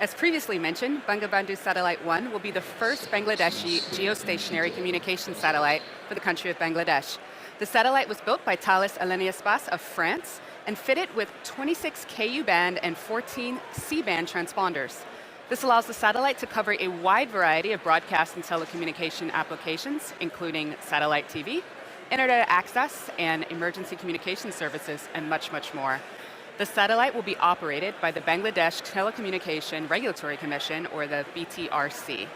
As previously mentioned, Bangabandhu Satellite 1 will be the first Bangladeshi geostationary communication satellite for the country of Bangladesh. The satellite was built by Thales Alenia Space of France and fitted with 26 Ku band and 14 C-band transponders. This allows the satellite to cover a wide variety of broadcast and telecommunication applications, including satellite TV, internet access, and emergency communication services, and much, much more. The satellite will be operated by the Bangladesh Telecommunication Regulatory Commission, or the BTRC.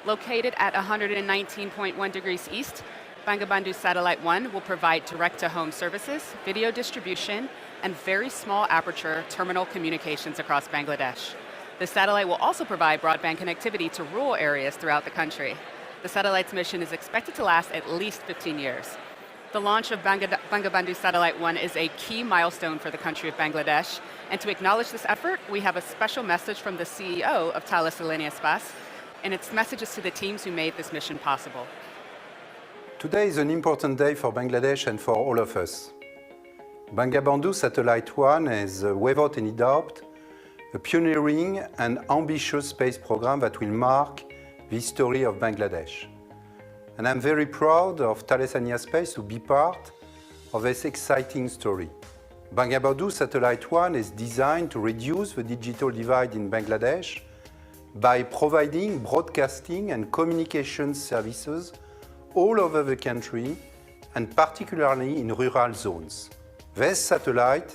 Located at 119.1 degrees east, Bangabandhu Satellite 1 will provide direct-to-home services, video distribution, and very small aperture terminal communications across Bangladesh. The satellite will also provide broadband connectivity to rural areas throughout the country. The satellite's mission is expected to last at least 15 years. The launch of Bangabandhu Satellite 1 is a key milestone for the country of Bangladesh, and to acknowledge this effort, we have a special message from the CEO of Thales Alenia Space, and its messages to the teams who made this mission possible. Today is an important day for Bangladesh and for all of us. Bangabandhu Satellite 1 is, without any doubt, a pioneering and ambitious space program that will mark the history of Bangladesh. And I'm very proud of Thales Alenia Space to be part of this exciting story. Bangabandhu Satellite 1 is designed to reduce the digital divide in Bangladesh by providing broadcasting and communication services all over the country, and particularly in rural zones. This satellite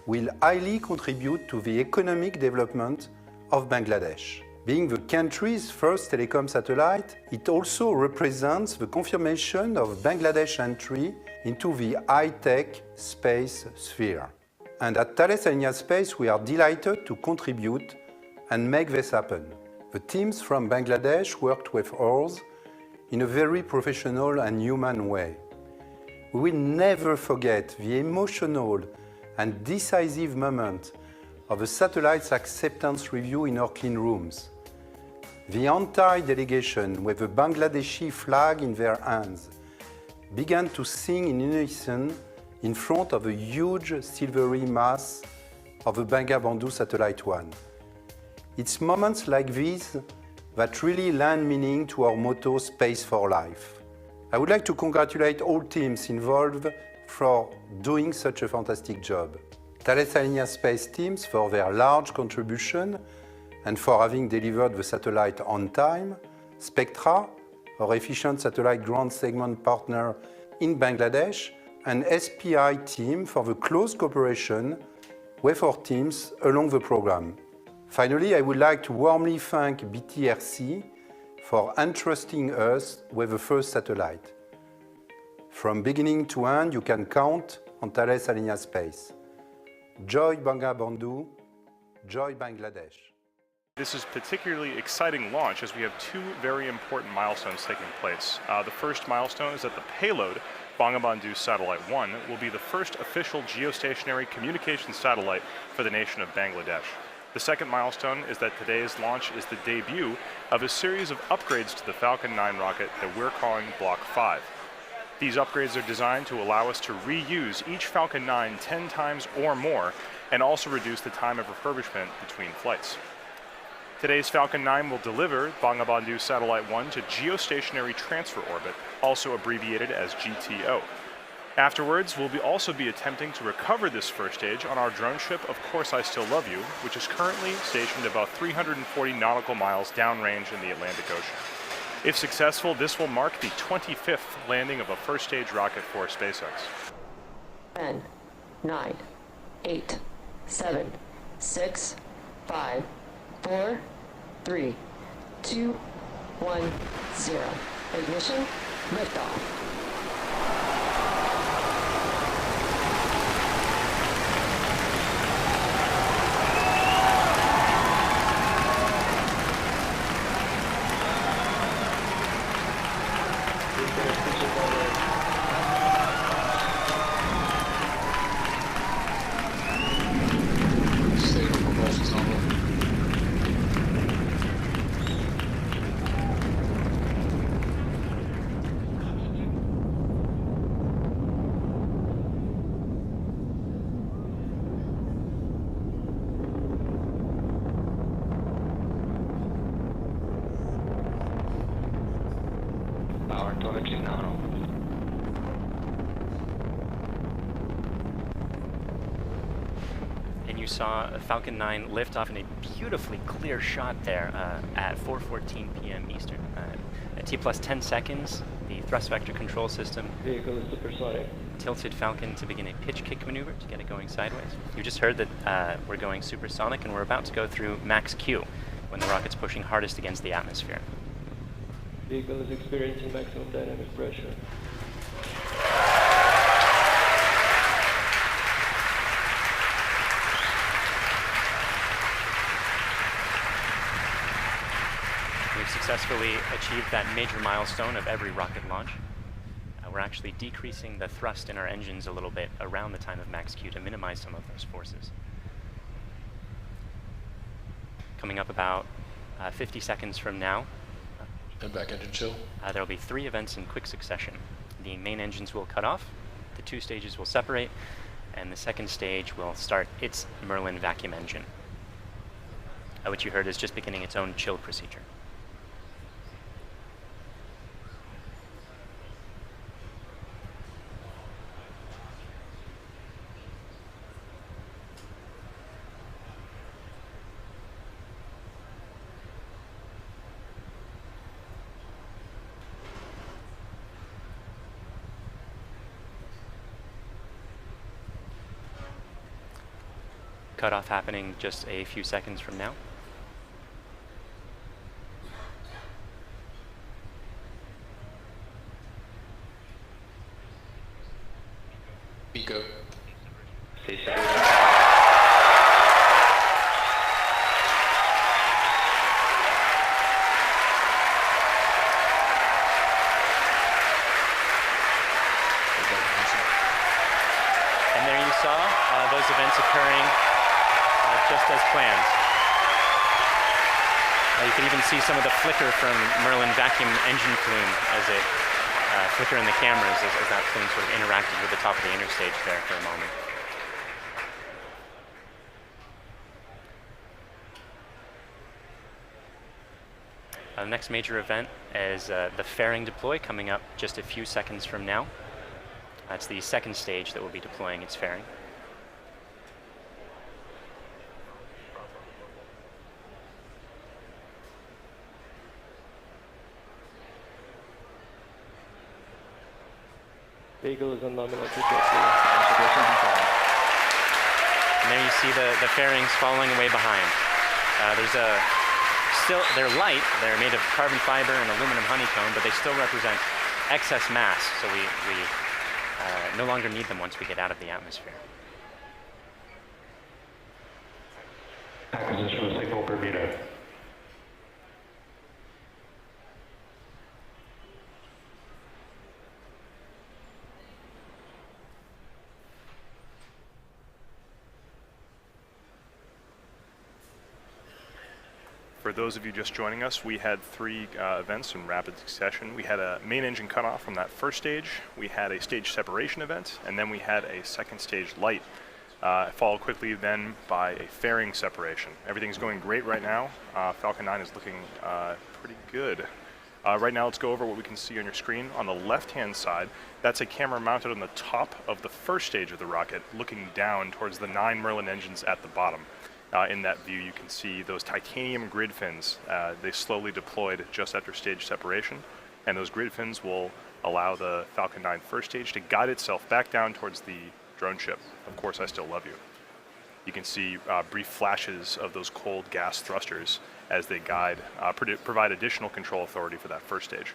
will highly contribute to the economic development of Bangladesh. Being the country's first telecom satellite, it also represents the confirmation of Bangladesh's entry into the high-tech space sphere. And at Thales Alenia Space, we are delighted to contribute and make this happen. The teams from Bangladesh worked with us in a very professional and human way. We will never forget the emotional and decisive moment of the satellite's acceptance review in our clean rooms. The entire delegation, with the Bangladeshi flag in their hands, began to sing in unison in front of a huge silvery mass of the Bangabandhu Satellite 1. It's moments like these that really lend meaning to our motto, Space for Life. I would like to congratulate all teams involved for doing such a fantastic job. Thales Alenia Space teams for their large contribution and for having delivered the satellite on time, Spectra, our efficient satellite ground segment partner in Bangladesh, and SPI team for the close cooperation with our teams along the program. Finally, I would like to warmly thank BTRC for entrusting us with the first satellite. From beginning to end, you can count on Thales Alenia Space. Joy Bangabandhu, joy Bangladesh. This is a particularly exciting launch as we have two very important milestones taking place. The first milestone is that the payload, Bangabandhu Satellite 1, will be the first official geostationary communication satellite for the nation of Bangladesh. The second milestone is that today's launch is the debut of a series of upgrades to the Falcon 9 rocket that we're calling Block 5. These upgrades are designed to allow us to reuse each Falcon 9 10 times or more, and also reduce the time of refurbishment between flights. Today's Falcon 9 will deliver Bangabandhu Satellite 1 to Geostationary Transfer Orbit, also abbreviated as GTO. Afterwards, we'll also be attempting to recover this first stage on our drone ship, Of Course I Still Love You, which is currently stationed about 340 nautical miles downrange in the Atlantic Ocean. If successful, this will mark the 25th landing of a first stage rocket for SpaceX. 10, 9, 8, 7, 6, 5, 4, 3, 2, 1, 0. Ignition, liftoff. Launching now. And you saw a Falcon 9 lift off in a beautifully clear shot there at 4:14 p.m. Eastern. At T plus 10 seconds, the thrust vector control system Vehicle is supersonic. tilted Falcon to begin a pitch kick maneuver to get it going sideways. You just heard that we're going supersonic and we're about to go through max Q when the rocket's pushing hardest against the atmosphere. Vehicle is experiencing maximum dynamic pressure. We've successfully achieved that major milestone of every rocket launch. We're actually decreasing the thrust in our engines a little bit around the time of max Q to minimize some of those forces. Coming up about 50 seconds from now, And back engine chill. there will be 3 events in quick succession. The main engines will cut off, the 2 stages will separate, and the second stage will start its Merlin vacuum engine, which you heard is just beginning its own chill procedure. Cutoff happening just a few seconds from now. Pico. And there you saw those events occurring just as planned. You can even see some of the flicker from Merlin vacuum engine plume as it flicker in the cameras as that plume sort of interacted with the top of the interstage there for a moment. The next major event is the fairing deploy coming up just a few seconds from now. That's the second stage that will be deploying its fairing. Vehicle is on nominal trajectory. And there you see the fairings falling away behind. They're light, they're made of carbon fiber and aluminum honeycomb, but they still represent excess mass, so we no longer need them once we get out of the atmosphere. Acquisition of signal Bermuda. For those of you just joining us, we had 3 events in rapid succession. We had a main engine cutoff from that first stage, we had a stage separation event, and then we had a second stage light, followed quickly then by a fairing separation. Everything's going great right now. Falcon 9 is looking pretty good. Right now, let's go over what we can see on your screen. On the left-hand side, that's a camera mounted on the top of the first stage of the rocket, looking down towards the 9 Merlin engines at the bottom. In that view, you can see those titanium grid fins. They slowly deployed just after stage separation, and those grid fins will allow the Falcon 9 first stage to guide itself back down towards the drone ship. Of course, I still love you. You can see brief flashes of those cold gas thrusters as they guide, provide additional control authority for that first stage.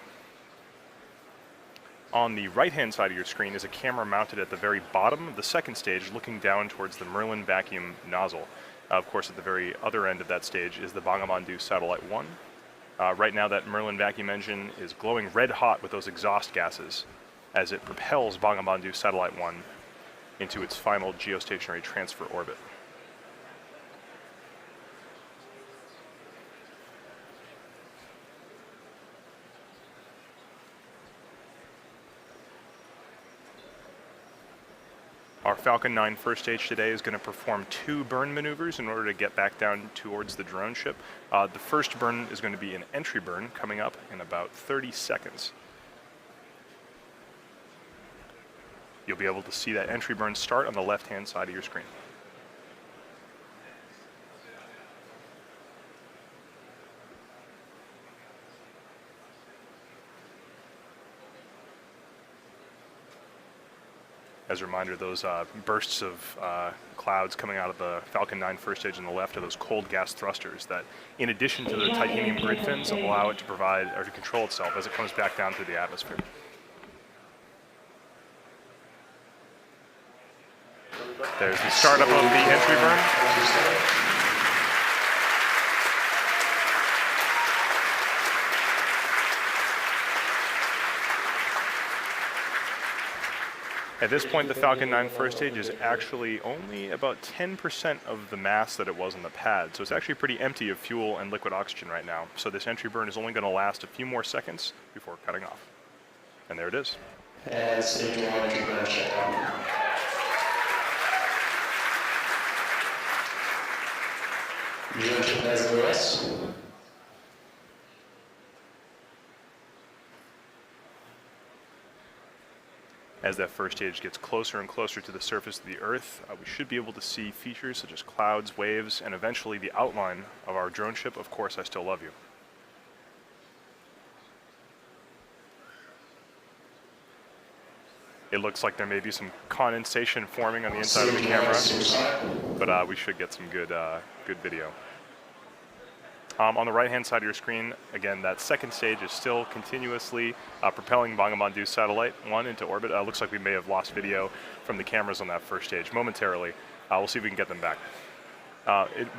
On the right-hand side of your screen is a camera mounted at the very bottom of the second stage, looking down towards the Merlin vacuum nozzle. Of course, at the very other end of that stage is the Bangabandhu Satellite 1. Right now, that Merlin vacuum engine is glowing red hot with those exhaust gases as it propels Bangabandhu Satellite 1 into its final geostationary transfer orbit. Our Falcon 9 first stage today is going to perform 2 burn maneuvers in order to get back down towards the drone ship. The first burn is going to be an entry burn coming up in about 30 seconds. You'll be able to see that entry burn start on the left-hand side of your screen. As a reminder, those bursts of clouds coming out of the Falcon 9 first stage on the left are those cold gas thrusters that, in addition to the titanium grid fins, allow it to provide or to control itself as it comes back down through the atmosphere. There's the startup of the entry burn. At this point, the Falcon 9 first stage is actually only about 10% of the mass that it was on the pad. So it's actually pretty empty of fuel and liquid oxygen right now. So this entry burn is only going to last a few more seconds before cutting off. And there it is. And stage 1 entry burn shutdown. Drone has OS. As that first stage gets closer and closer to the surface of the Earth, we should be able to see features such as clouds, waves, and eventually the outline of our drone ship, Of Course I Still Love You. It looks like there may be some condensation forming on the inside of the camera, but we should get some good video. On the right-hand side of your screen, again, that second stage is still continuously propelling Bangabandhu Satellite 1 into orbit. Looks like we may have lost video from the cameras on that first stage momentarily. We'll see if we can get them back.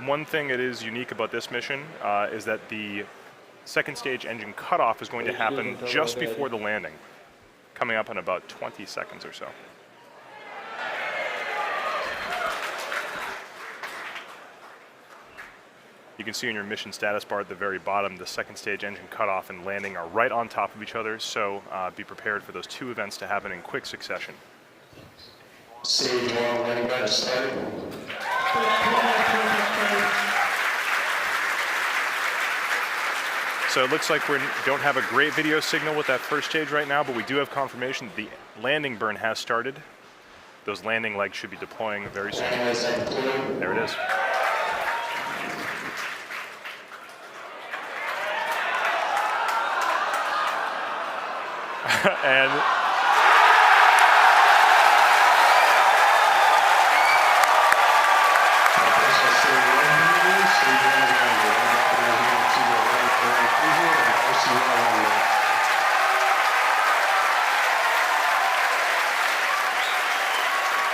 One thing that is unique about this mission is that the second stage engine cutoff is going to happen just before the landing, coming up in about 20 seconds or so. You can see in your mission status bar at the very bottom, the second stage engine cutoff and landing are right on top of each other, so be prepared for those two events to happen in quick succession. Stage 1 landing badge started. So it looks like we don't have a great video signal with that first stage right now, but we do have confirmation that the landing burn has started. Those landing legs should be deploying very soon. There it is. And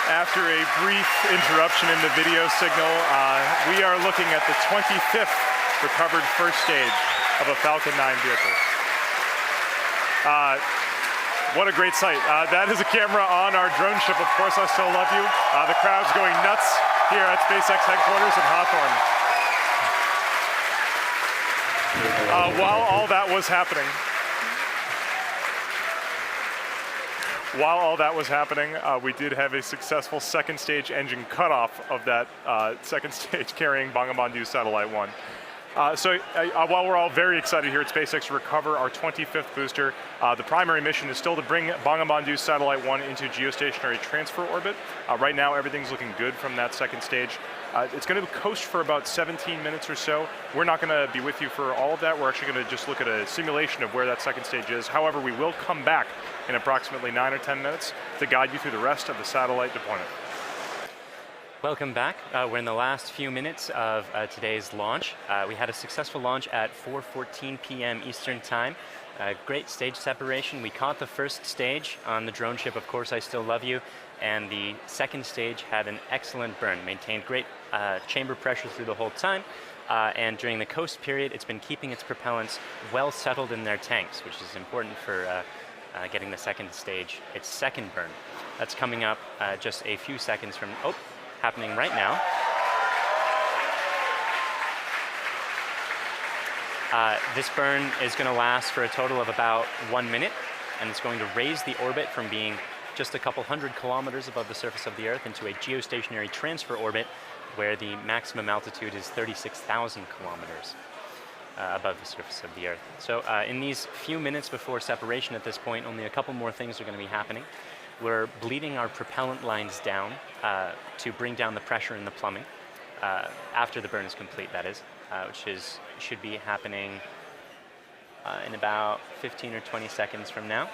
after a brief interruption in the video signal, we are looking at the 25th recovered first stage of a Falcon 9 vehicle. What a great sight. That is a camera on our drone ship, Of Course I Still Love You. The crowd's going nuts here at SpaceX headquarters in Hawthorne. While all that was happening, we did have a successful second stage engine cutoff of that second stage carrying Bangabandhu Satellite 1. While we're all very excited here at SpaceX to recover our 25th booster, the primary mission is still to bring Bangabandhu Satellite 1 into geostationary transfer orbit. Right now, everything's looking good from that second stage. It's going to coast for about 17 minutes or so. We're not going to be with you for all of that. We're actually going to just look at a simulation of where that second stage is. However, we will come back in approximately 9 or 10 minutes to guide you through the rest of the satellite deployment. Welcome back. We're in the last few minutes of today's launch. We had a successful launch at 4:14 p.m. Eastern Time. Great stage separation. We caught the first stage on the drone ship, Of Course I Still Love You, and the second stage had an excellent burn, maintained great chamber pressure through the whole time, and during the coast period, it's been keeping its propellants well settled in their tanks, which is important for getting the second stage, its second burn. That's coming up just a few seconds from, happening right now. This burn is going to last for a total of about 1 minute, and it's going to raise the orbit from being just a couple hundred kilometers above the surface of the Earth into a geostationary transfer orbit where the maximum altitude is 36,000 kilometers above the surface of the Earth. So in these few minutes before separation at this point, only a couple more things are going to be happening. we're bleeding our propellant lines down to bring down the pressure in the plumbing after the burn is complete, that is, should be happening in about 15 or 20 seconds from now.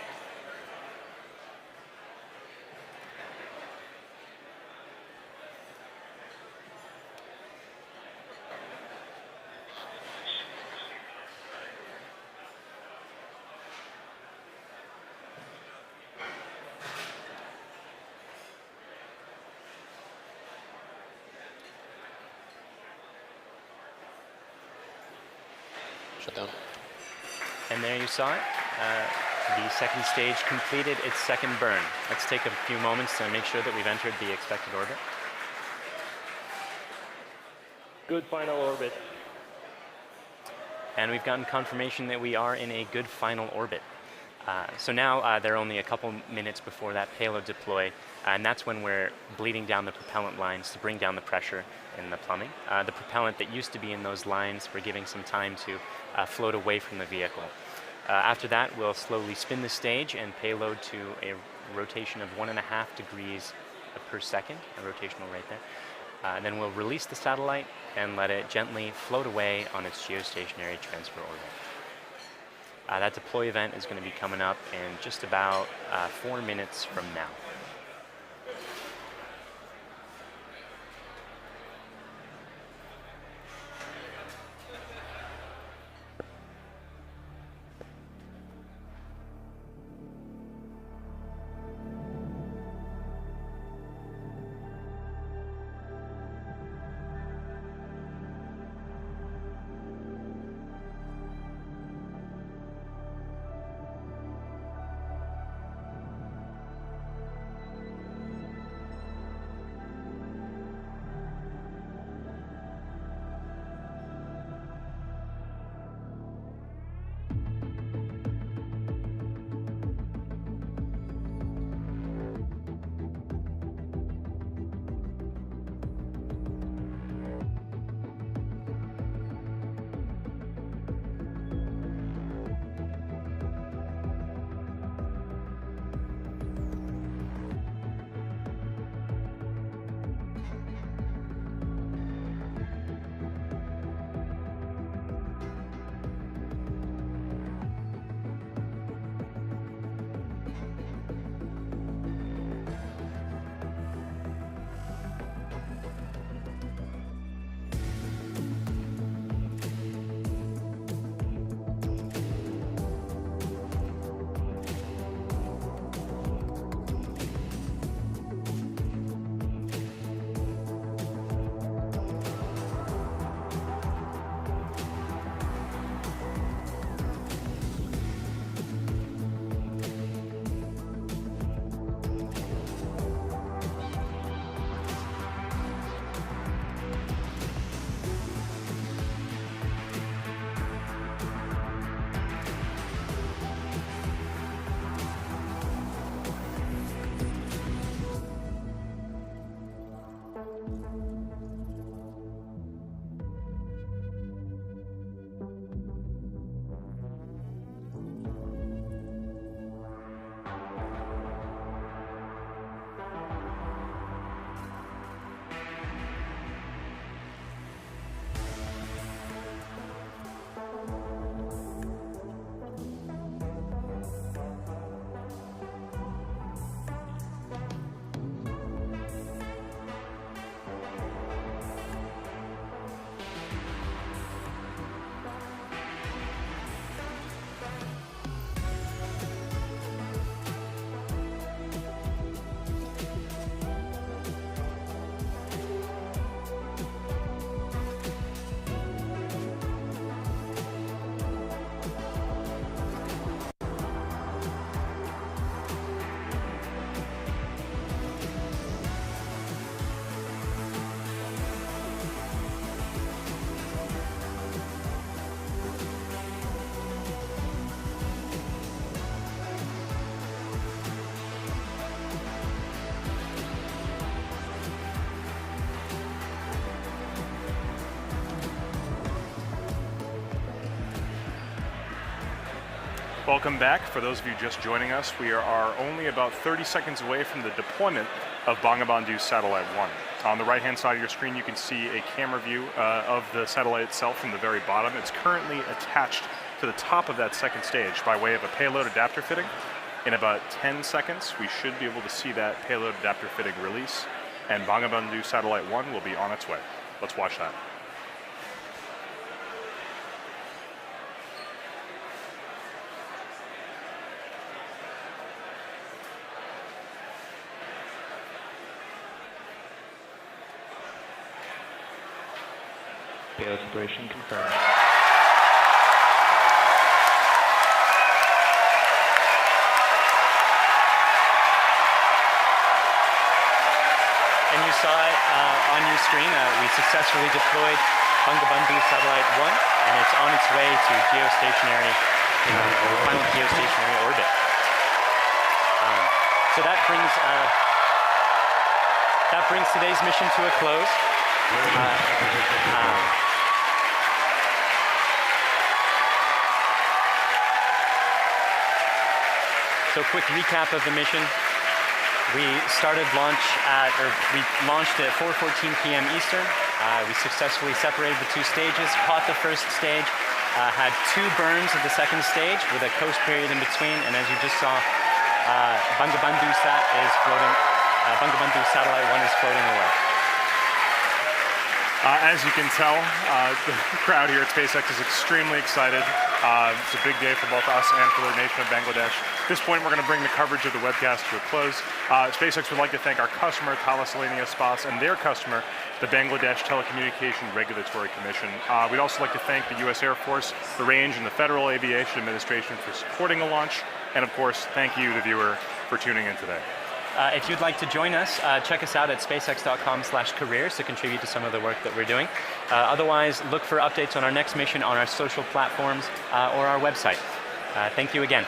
Shut down. And there you saw it. The second stage completed its second burn. Let's take a few moments to make sure that we've entered the expected orbit. Good final orbit. And we've gotten confirmation that we are in a good final orbit. So now there are only a couple minutes before that payload deploy, and that's when we're bleeding down the propellant lines to bring down the pressure in the plumbing. The propellant that used to be in those lines, we're giving some time to float away from the vehicle. After that, we'll slowly spin the stage and payload to a rotation of 1.5 degrees per second, a rotational rate there. And then we'll release the satellite and let it gently float away on its geostationary transfer orbit. That deploy event is going to be coming up in just about 4 minutes from now. Welcome back. For those of you just joining us, we are only about 30 seconds away from the deployment of Bangabandhu Satellite 1. On the right-hand side of your screen, you can see a camera view of the satellite itself from the very bottom. It's currently attached to the top of that second stage by way of a payload adapter fitting. In about 10 seconds, we should be able to see that payload adapter fitting release, and Bangabandhu Satellite 1 will be on its way. Let's watch that. Payload separation confirmed. And you saw it on your screen. We successfully deployed Bangabandhu Satellite 1, and it's on its way to geostationary, final geostationary orbit. So that brings today's mission to a close. So quick recap of the mission. We launched at 4:14 p.m. Eastern. We successfully separated the two stages, caught the first stage, had 2 burns of the second stage with a coast period in between, and as you just saw, Bangabandhu Satellite 1 is floating away. As you can tell, the crowd here at SpaceX is extremely excited. It's a big day for both us and for the nation of Bangladesh. At this point, we're going to bring the coverage of the webcast to a close. SpaceX would like to thank our customer, Thales Alenia Space, and their customer, the Bangladesh Telecommunication Regulatory Commission. We'd also like to thank the U.S. Air Force, the Range, and the Federal Aviation Administration for supporting the launch. And of course, thank you, the viewer, for tuning in today. If you'd like to join us, check us out at spacex.com/careers to contribute to some of the work that we're doing. Otherwise, look for updates on our next mission on our social platforms or our website. Thank you again.